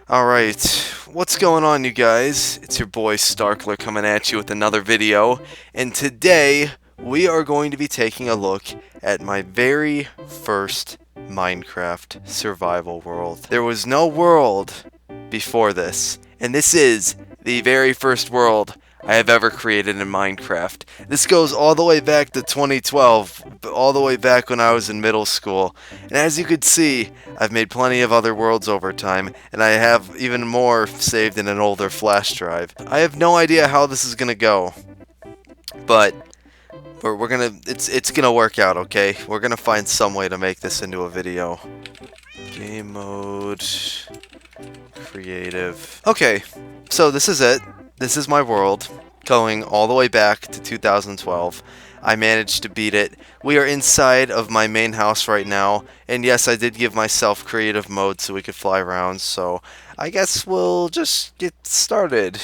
Alright, what's going on, you guys? It's your boy Starkler coming at you with another video, and today we are going to be taking a look at my very first Minecraft survival world. There was no world before this, and this is the very first world I have ever created in Minecraft. This goes all the way back to 2012, all the way back when I was in middle school. And as you could see, I've made plenty of other worlds over time, and I have even more saved in an older flash drive. I have no idea how this is gonna go, but we're gonna it's gonna work out, okay? We're gonna find some way to make this into a video. Game mode, creative. Okay, so this is it. This is my world, going all the way back to 2012. I managed to beat it. We are inside of my main house right now, and yes, I did give myself creative mode so we could fly around, so I guess we'll just get started.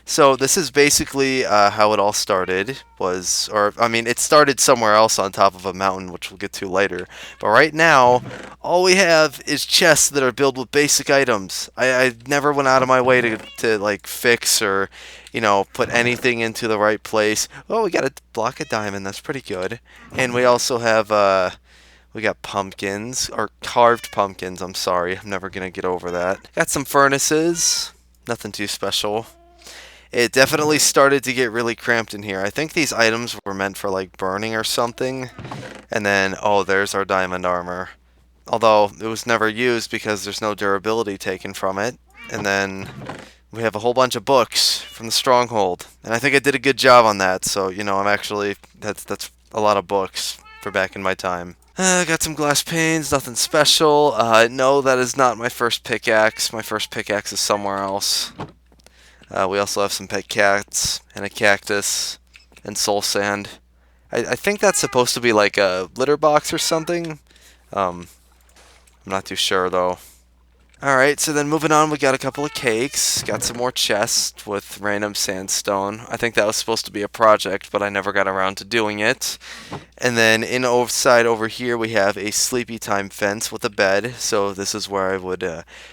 So this is basically how it all started. It started somewhere else on top of a mountain, which we'll get to later. But right now, all we have is chests that are built with basic items. I never went out of my way to like fix or, put anything into the right place. Well, we got a block of diamond. That's pretty good. And we also have we got pumpkins, or carved pumpkins. I'm sorry, I'm never gonna get over that. Got some furnaces. Nothing too special. It definitely started to get really cramped in here. I think these items were meant for like burning or something. And then, oh, there's our diamond armor. Although it was never used because there's no durability taken from it. And then we have a whole bunch of books from the stronghold. And I think I did a good job on that. So, I'm actually, that's a lot of books for back in my time. Got some glass panes, nothing special. No, that is not my first pickaxe. My first pickaxe is somewhere else. We also have some pet cats and a cactus and soul sand. I think that's supposed to be like a litter box or something. I'm not too sure though. Alright, so then moving on, we got a couple of cakes, got some more chests with random sandstone. I think that was supposed to be a project, but I never got around to doing it. And then inside over here, we have a sleepy time fence with a bed, so this is where I would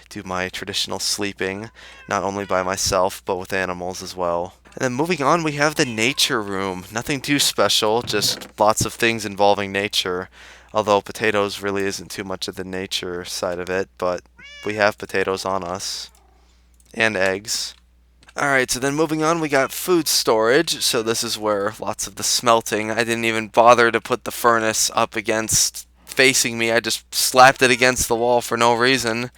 do my traditional sleeping, not only by myself, but with animals as well. And then moving on, we have the nature room. Nothing too special, just lots of things involving nature. Although potatoes really isn't too much of the nature side of it, but we have potatoes on us. And eggs. Alright, so then moving on, we got food storage. So this is where lots of the smelting. I didn't even bother to put the furnace up against facing me. I just slapped it against the wall for no reason.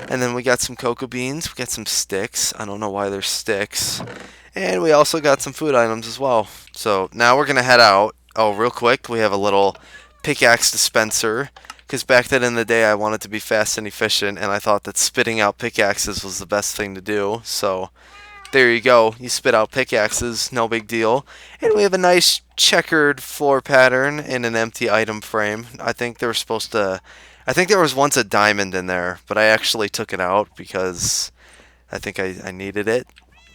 And then we got some cocoa beans. We got some sticks. I don't know why they're sticks. And we also got some food items as well. So now we're going to head out. Oh, real quick, we have a little pickaxe dispenser, because back then in the day I wanted to be fast and efficient, and I thought that spitting out pickaxes was the best thing to do. So there you go, you spit out pickaxes, no big deal. And we have a nice checkered floor pattern in an empty item frame. I think there was once a diamond in there, but I actually took it out because I think I needed it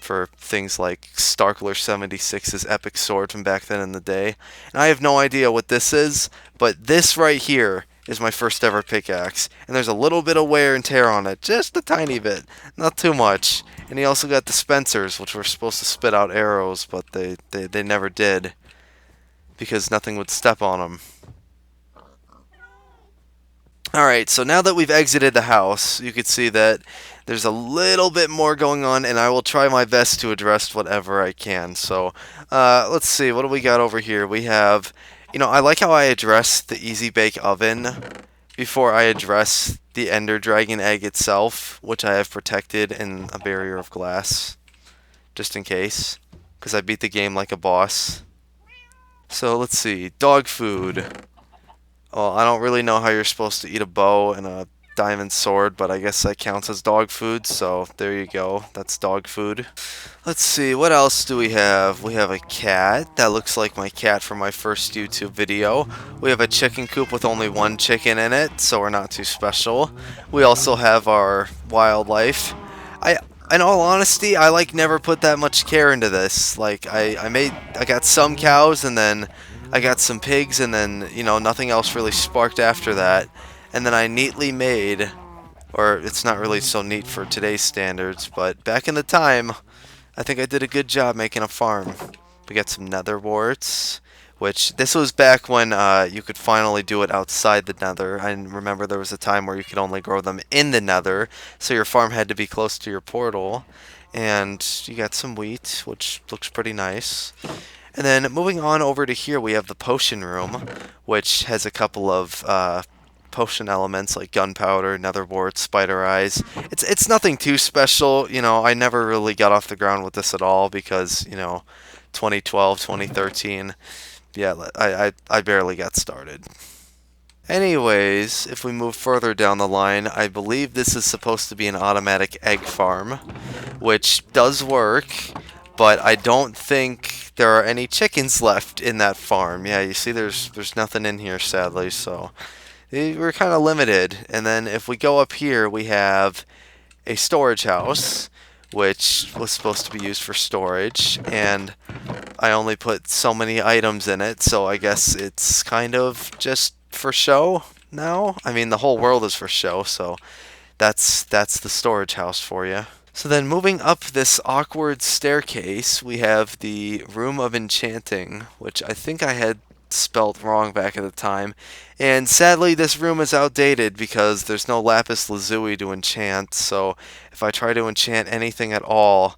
for things like Starkler76's epic sword from back then in the day. And I have no idea what this is, but this right here is my first ever pickaxe. And there's a little bit of wear and tear on it, just a tiny bit, not too much. And he also got dispensers, which were supposed to spit out arrows, but they never did, because nothing would step on them. Alright, so now that we've exited the house, you can see that there's a little bit more going on, and I will try my best to address whatever I can. So, let's see, what do we got over here? We have, I like how I address the Easy Bake Oven before I address the Ender Dragon egg itself, which I have protected in a barrier of glass, just in case, because I beat the game like a boss. So, let's see, dog food. Well, I don't really know how you're supposed to eat a bow and a diamond sword, but I guess that counts as dog food, so there you go. That's dog food. Let's see, what else do we have? We have a cat. That looks like my cat from my first YouTube video. We have a chicken coop with only one chicken in it, so we're not too special. We also have our wildlife. In all honesty, I never put that much care into this. I got some cows, and then I got some pigs, and then, nothing else really sparked after that. And then I neatly made or it's not really so neat for today's standards, but back in the time, I think I did a good job making a farm. We got some nether warts, which this was back when you could finally do it outside the nether. I remember there was a time where you could only grow them in the nether, so your farm had to be close to your portal. And you got some wheat, which looks pretty nice. And then moving on over to here, we have the potion room, which has a couple of potion elements like gunpowder, nether wart, spider eyes. It's nothing too special. I never really got off the ground with this at all because 2012, 2013. Yeah, I barely got started. Anyways, if we move further down the line, I believe this is supposed to be an automatic egg farm, which does work, but I don't think there are any chickens left in that farm. Yeah, you see there's nothing in here, sadly, so we're kind of limited. And then if we go up here, we have a storage house, which was supposed to be used for storage, and I only put so many items in it, so I guess it's kind of just for show now. I mean, the whole world is for show, so that's the storage house for you. So then moving up this awkward staircase, we have the Room of Enchanting, which I think I had spelt wrong back at the time. And sadly, this room is outdated because there's no lapis lazuli to enchant, so if I try to enchant anything at all,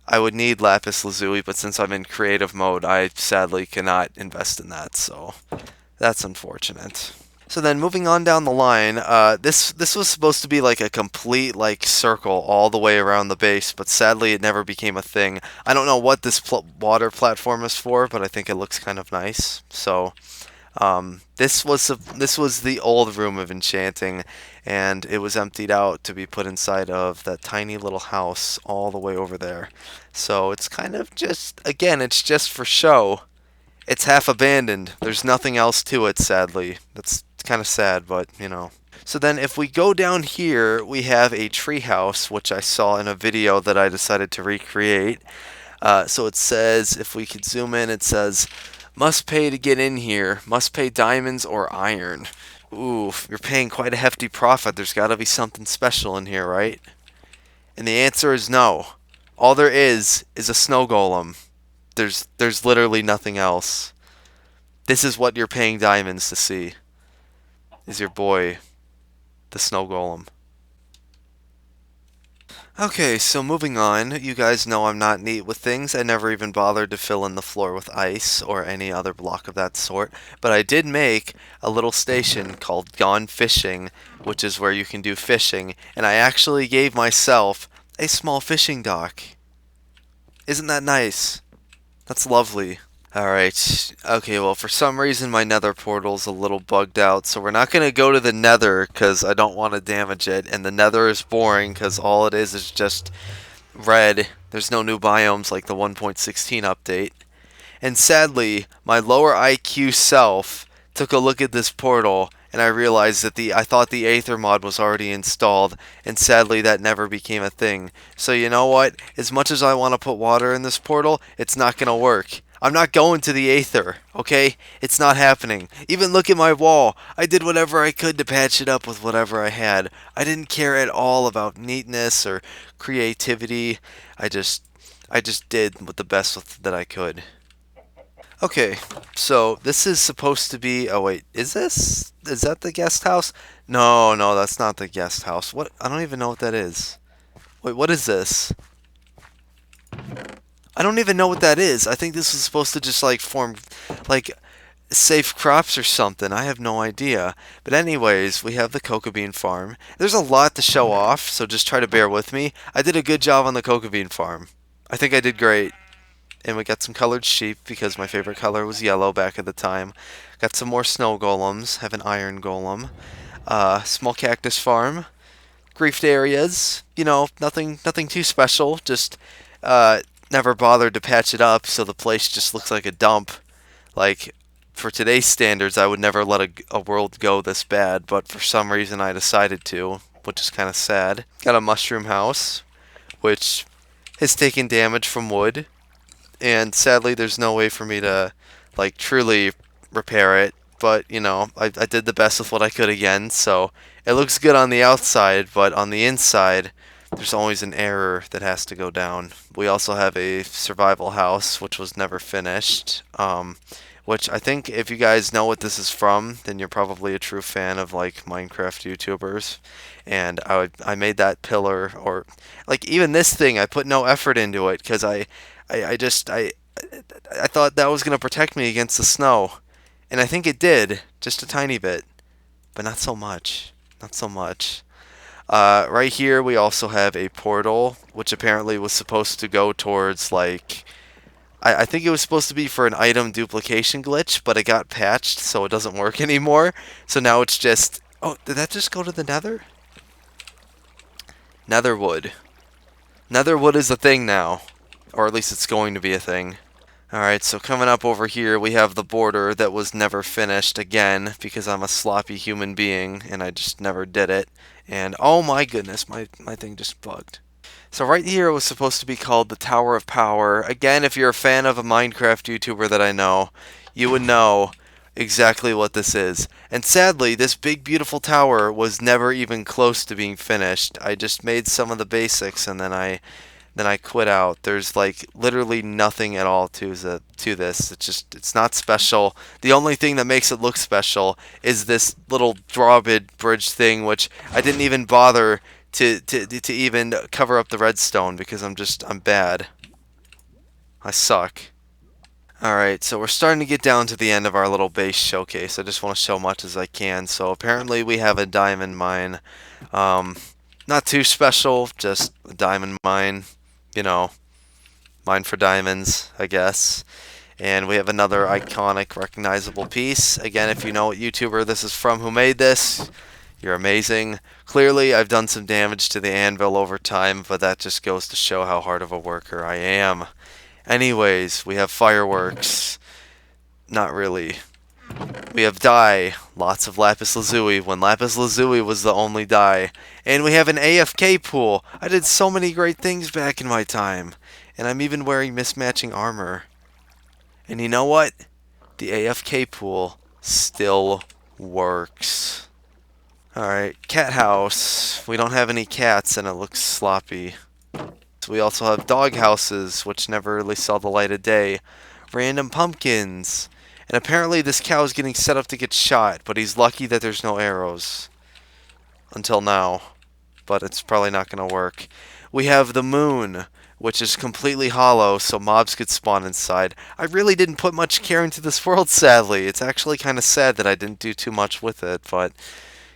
I would need lapis lazuli, but since I'm in creative mode, I sadly cannot invest in that, so that's unfortunate. So then moving on down the line, this was supposed to be like a complete like circle all the way around the base, but sadly it never became a thing. I don't know what this water platform is for, but I think it looks kind of nice. So this was the old Room of Enchanting, and it was emptied out to be put inside of that tiny little house all the way over there. So it's kind of just, again, it's just for show. It's half abandoned. There's nothing else to it, sadly. That's kind of sad, but. So then if we go down here, we have a treehouse, which I saw in a video that I decided to recreate. So it says, if we could zoom in, it says, must pay to get in here. Must pay diamonds or iron. Ooh, you're paying quite a hefty profit. There's got to be something special in here, right? And the answer is no. All there is a snow golem. There's literally nothing else. This is what you're paying diamonds to see. Is your boy, the snow golem. Okay, so moving on, you guys know I'm not neat with things. I never even bothered to fill in the floor with ice or any other block of that sort, but I did make a little station called Gone Fishing, which is where you can do fishing, and I actually gave myself a small fishing dock. Isn't that nice? That's lovely. Alright, okay, well, for some reason my nether portal's a little bugged out, so we're not going to go to the nether because I don't want to damage it, and the nether is boring because all it is just red. There's no new biomes like the 1.16 update. And sadly, my lower IQ self took a look at this portal, and I realized that I thought the Aether mod was already installed, and sadly that never became a thing. So you know what? As much as I want to put water in this portal, it's not going to work. I'm not going to the Aether, okay? It's not happening. Even look at my wall. I did whatever I could to patch it up with whatever I had. I didn't care at all about neatness or creativity. I just did with the best that I could. Okay, so this is supposed to be. Oh wait, is that the guest house? No, no, that's not the guest house. What? I don't even know what that is. Wait, what is this? I don't even know what that is. I think this was supposed to just like form like safe crops or something. I have no idea. But anyways, we have the cocoa bean farm. There's a lot to show off, so just try to bear with me. I did a good job on the cocoa bean farm. I think I did great. And we got some colored sheep because my favorite color was yellow back at the time. Got some more snow golems. Have an iron golem. Small cactus farm. Griefed areas. Nothing too special. Just never bothered to patch it up, so the place just looks like a dump. Like, for today's standards, I would never let a world go this bad, but for some reason I decided to, which is kind of sad. Got a mushroom house, which has taken damage from wood, and sadly there's no way for me to, like, truly repair it, but, I did the best with what I could again, so It looks good on the outside, but on the inside, there's always an error that has to go down. We also have a survival house, which was never finished. Which I think if you guys know what this is from, then you're probably a true fan of like Minecraft YouTubers. And I made that pillar, or like even this thing, I put no effort into it because I just I thought that was gonna protect me against the snow, and I think it did, just a tiny bit, but not so much. Not so much. Right here, we also have a portal, which apparently was supposed to go towards, like, I think it was supposed to be for an item duplication glitch, but it got patched, so it doesn't work anymore. So now it's just... Oh, did that just go to the nether? Netherwood. Netherwood is a thing now. Or at least it's going to be a thing. Alright, so coming up over here, we have the border that was never finished again, because I'm a sloppy human being, and I just never did it. And, oh my goodness, my thing just bugged. So right here was supposed to be called the Tower of Power. Again, if you're a fan of a Minecraft YouTuber that I know, you would know exactly what this is. And sadly, this big beautiful tower was never even close to being finished. I just made some of the basics and then I quit out. There's like literally nothing at all to this. It's not special. The only thing that makes it look special is this little drawbridge thing, which I didn't even bother to even cover up the redstone because I'm bad. I suck. Alright, so we're starting to get down to the end of our little base showcase. I just want to show much as I can. So apparently we have a diamond mine. Not too special, just a diamond mine. You know, mine for diamonds, I guess. And we have another iconic, recognizable piece. Again, if you know what YouTuber this is from who made this, you're amazing. Clearly, I've done some damage to the anvil over time, but that just goes to show how hard of a worker I am. Anyways, we have fireworks. Not really. We have dye. Lots of lapis lazuli when lapis lazuli was the only dye. And we have an AFK pool. I did so many great things back in my time. And I'm even wearing mismatching armor. And you know what? The AFK pool still works. Alright, cat house. We don't have any cats and it looks sloppy. So we also have dog houses, which never really saw the light of day. Random pumpkins. And apparently this cow is getting set up to get shot, but he's lucky that there's no arrows. Until now. But it's probably not going to work. We have the moon, which is completely hollow, so mobs could spawn inside. I really didn't put much care into this world, sadly. It's actually kind of sad that I didn't do too much with it, but...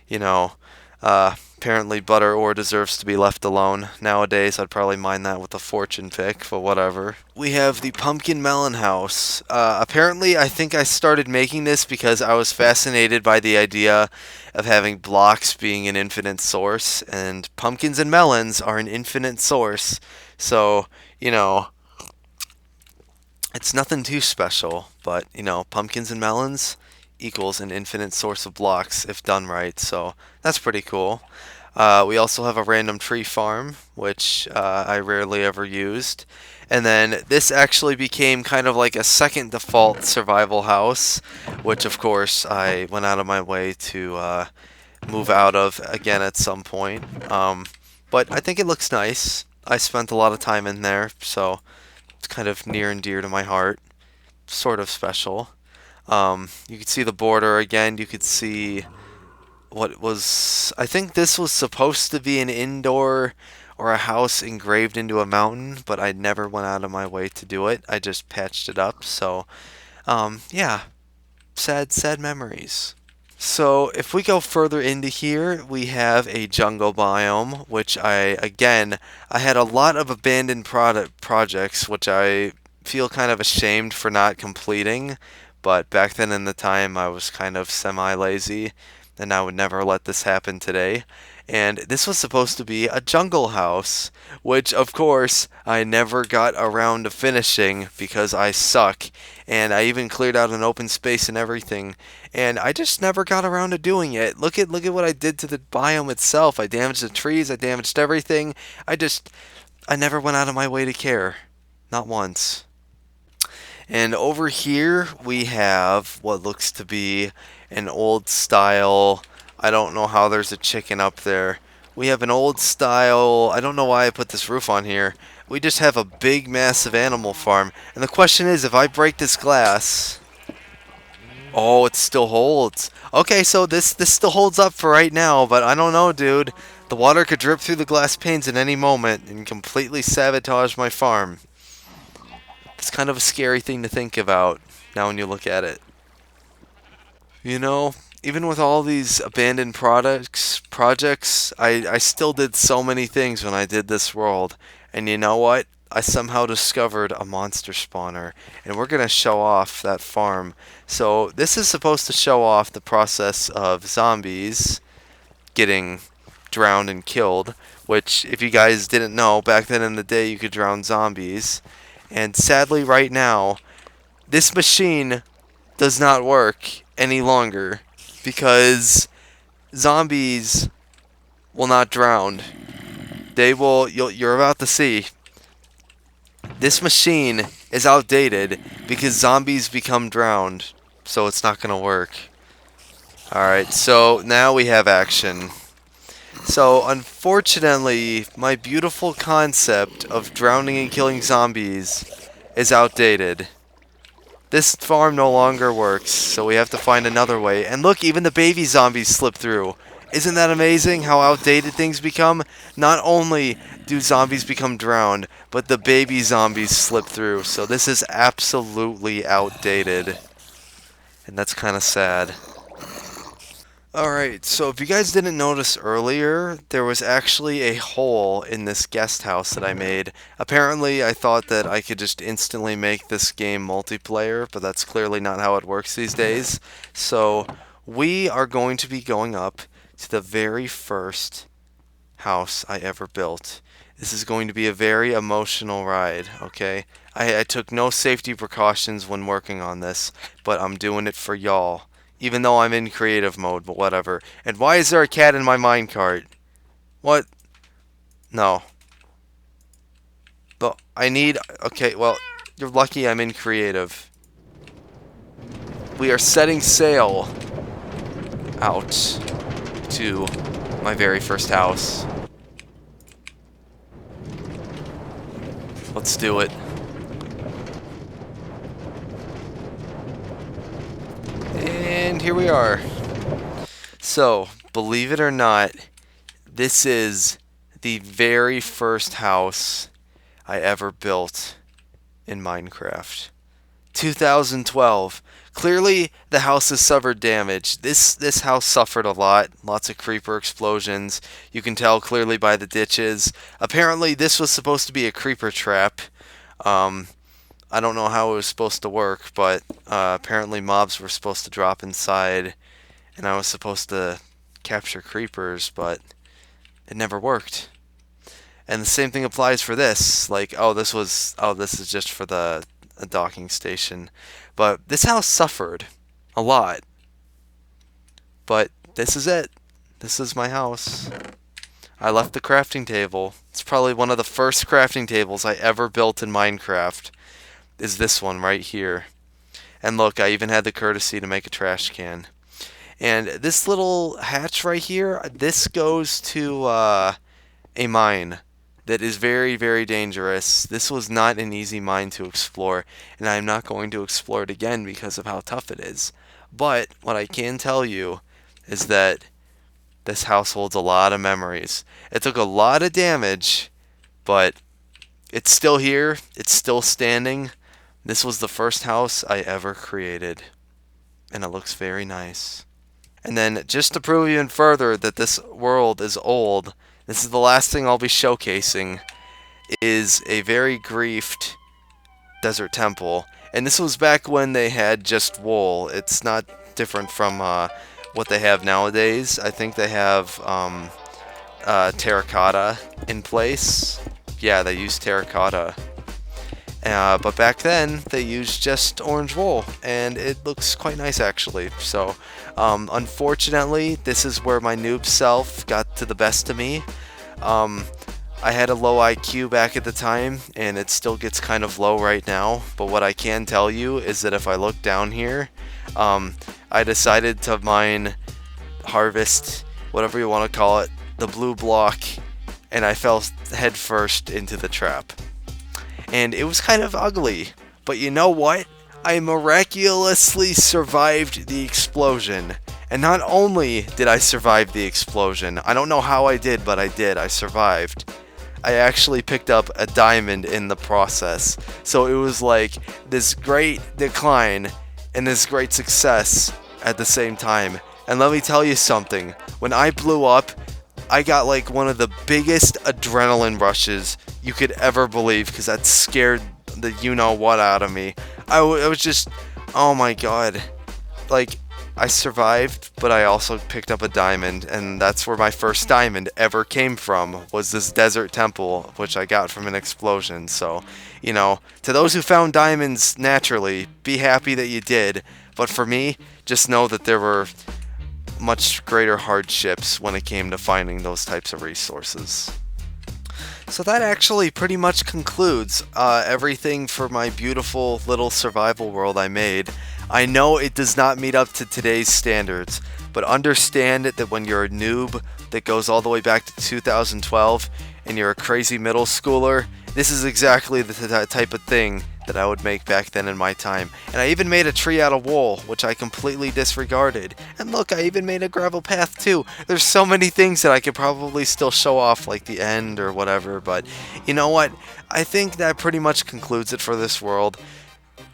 You know, apparently butter ore deserves to be left alone. Nowadays, I'd probably mine that with a fortune pick, but whatever. We have the pumpkin melon house. Apparently, I think I started making this because I was fascinated by the idea of having blocks being an infinite source, and pumpkins and melons are an infinite source. So, you know, it's nothing too special, but, you know, pumpkins and melons equals an infinite source of blocks if done right, so that's pretty cool. We also have a random tree farm, which I rarely ever used. And then this actually became kind of like a second default survival house, which of course I went out of my way to move out of again at some point. But I think it looks nice. I spent a lot of time in there, so it's kind of near and dear to my heart. Sort of special. You could see the border again. You could see what was... I think this was supposed to be an indoor or a house engraved into a mountain, but I never went out of my way to do it. I just patched it up. So, yeah, sad memories. So if we go further into here, we have a jungle biome, which I had a lot of abandoned projects, which I feel kind of ashamed for not completing. But back then in the time, I was kind of semi-lazy, and I would never let this happen today. And this was supposed to be a jungle house, which of course I never got around to finishing because I suck. And I even cleared out an open space and everything, and I just never got around to doing it. Look at what I did to the biome itself. I damaged the trees, I damaged everything. I never went out of my way to care. Not once. And over here we have what looks to be an old style I don't know how there's a chicken up there. We have an old style, I don't know why I put this roof on here. We just have a big massive animal farm. And the question is, if I break this glass, oh, it still holds. Okay, so this still holds up for right now, but I don't know, dude. The water could drip through the glass panes at any moment and completely sabotage my farm. It's kind of a scary thing to think about now when you look at it. You know, even with all these abandoned projects, I still did so many things when I did this world. And you know what? I somehow discovered a monster spawner, and we're gonna show off that farm. So this is supposed to show off the process of zombies getting drowned and killed, which if you guys didn't know, back then in the day you could drown zombies. And sadly right now, this machine does not work any longer because zombies will not drown. They will. You're about to see. This machine is outdated because zombies become drowned, so it's not gonna work. Alright, so now we have action. So, unfortunately, my beautiful concept of drowning and killing zombies is outdated. This farm no longer works, so we have to find another way. And look, even the baby zombies slip through. Isn't that amazing how outdated things become? Not only do zombies become drowned, but the baby zombies slip through. So this is absolutely outdated. And that's kind of sad. Alright, so if you guys didn't notice earlier, there was actually a hole in this guest house that I made. Apparently, I thought that I could just instantly make this game multiplayer, but that's clearly not how it works these days. So, we are going to be going up to the very first house I ever built. This is going to be a very emotional ride, okay? I took no safety precautions when working on this, but I'm doing it for y'all. Even though I'm in creative mode, but whatever. And why is there a cat in my minecart? What? No. But I need... Okay, well, you're lucky I'm in creative. We are setting sail out to my very first house. Let's do it. And here we are. So, believe it or not, this is the very first house I ever built in Minecraft. 2012. Clearly, the house has suffered damage. This house suffered a lot. Lots of creeper explosions. You can tell clearly by the ditches. Apparently, this was supposed to be a creeper trap. I don't know how it was supposed to work, but apparently mobs were supposed to drop inside, and I was supposed to capture creepers, but it never worked. And the same thing applies for this. Like, this is just for the docking station. But this house suffered a lot. But this is it. This is my house. I left the crafting table. It's probably one of the first crafting tables I ever built in Minecraft. Is this one right here. And look, I even had the courtesy to make a trash can. And this little hatch right here, this goes to a mine that is very, very dangerous. This was not an easy mine to explore, and I'm not going to explore it again because of how tough it is. But what I can tell you is that this house holds a lot of memories. It took a lot of damage, but it's still here. It's still standing. This was the first house I ever created, and it looks very nice. And then, just to prove even further that this world is old, this is the last thing I'll be showcasing, is a very griefed desert temple. And this was back when they had just wool. It's not different from what they have nowadays. I think they have terracotta in place. Yeah, they use terracotta. But back then, they used just orange wool, and it looks quite nice actually. So, unfortunately, this is where my noob self got to the best of me. I had a low IQ back at the time, and it still gets kind of low right now. But what I can tell you is that if I look down here, I decided to mine harvest, whatever you want to call it, the blue block, and I fell head first into the trap. And it was kind of ugly, but you know what? I miraculously survived the explosion. And not only did I survive the explosion, I don't know how I did, but I did. I survived. I actually picked up a diamond in the process. So it was like this great decline and this great success at the same time. And let me tell you something. When I blew up, I got like one of the biggest adrenaline rushes you could ever believe, because that scared the you-know-what out of me. I was just, oh my god. Like, I survived, but I also picked up a diamond, and that's where my first diamond ever came from, was this desert temple, which I got from an explosion. So, you know, to those who found diamonds naturally, be happy that you did. But for me, just know that there were much greater hardships when it came to finding those types of resources. So that actually pretty much concludes everything for my beautiful little survival world I made. I know it does not meet up to today's standards, but understand that when you're a noob that goes all the way back to 2012 and you're a crazy middle schooler, this is exactly the type of thing that I would make back then in my time. And I even made a tree out of wool, which I completely disregarded. And look, I even made a gravel path too. There's so many things that I could probably still show off, like the end or whatever, but you know what? I think that pretty much concludes it for this world.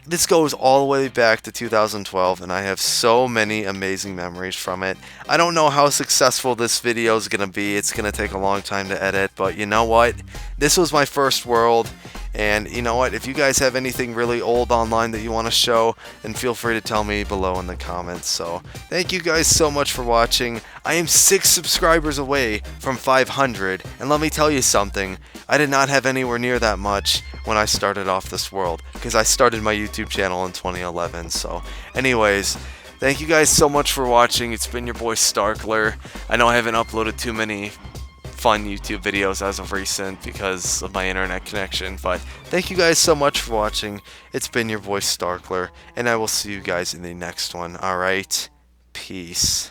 This goes all the way back to 2012, and I have so many amazing memories from it. I don't know how successful this video is going to be. It's going to take a long time to edit, but you know what? This was my first world, and you know what? If you guys have anything really old online that you want to show, then feel free to tell me below in the comments. So, thank you guys so much for watching. I am 6 subscribers away from 500, and let me tell you something. I did not have anywhere near that much when I started off this world, because I started my YouTube channel in 2011. So anyways, thank you guys so much for watching. It's been your boy Starkler. I know I haven't uploaded too many fun YouTube videos as of recent because of my internet connection, but thank you guys so much for watching. It's been your boy Starkler, and I will see you guys in the next one. Alright, peace.